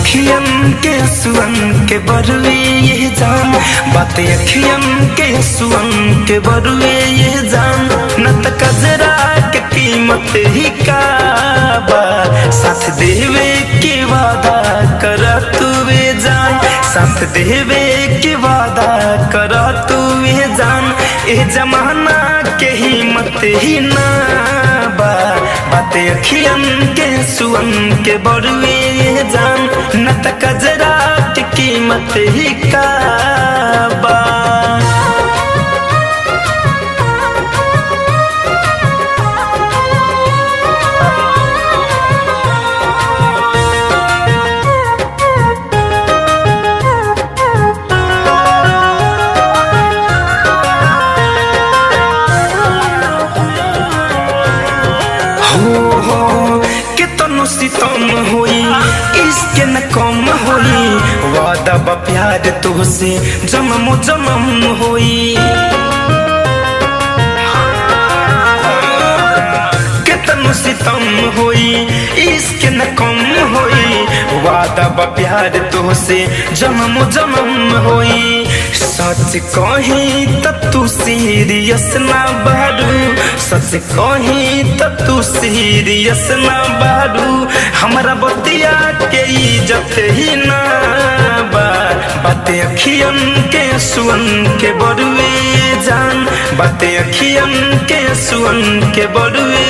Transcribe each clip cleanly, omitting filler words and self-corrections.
अखियन के सुअन के बरुए ये जान, बातें अखियन के सुअन के बरुए ये जान। न त कजरा के कीमत ही का बा, साथ देवे के वादा कर तुवे जान, साथ देवे के वादा कर तुवे जान। ए जमाना के हिम्मत ही ना बा, बातें अखियन के सुअन के बरुए ये जान। न त कजरा की कीमत ही का बा। कितनो सितम होई इसके न कम होई, वादा बा प्यार तुझसे जन्म जन्म होई। कितनो सितम होई इसके न कम होई, वादा बा प्यार तुझसे जन्म जन्म होई। सच कही त तू सीरियस ना बारू, सच कही त तू सीरियस ना बारू। हमरा बतिया के इज्जत ही ना बा, बातें अखियन के सुअन के बरुए जान, बातें अखियन के सुअन के बरुए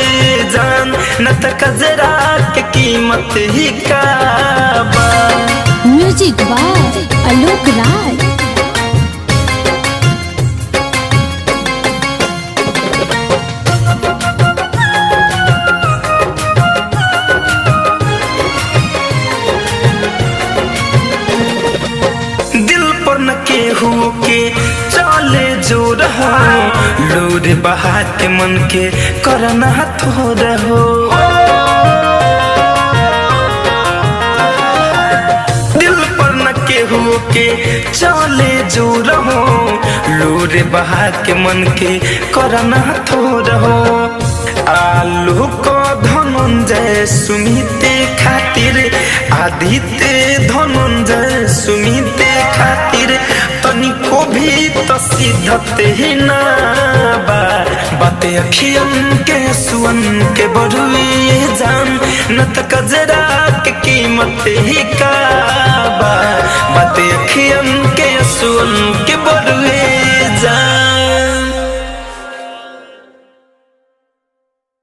जान। न त कजरा के कीमत ही का बा। Music by Alok Rai. केहू के चले जो रहो, लोर बहा के मन के करना थो रहो। दिल पर न केहू के चले जो रहो, लोर बहा के मन के करना थो रहो। आलू को धनंजय सुमिते खातिर, आदित्य धनंजय सुमिते खातिर, तनिको भी तो सिद्धत ही ना बा, बातें अखियन के सुअन के बरुए जान। न त कजरा के कीमत ही का बा, बातें अखियन के सुअन के बरुए जान।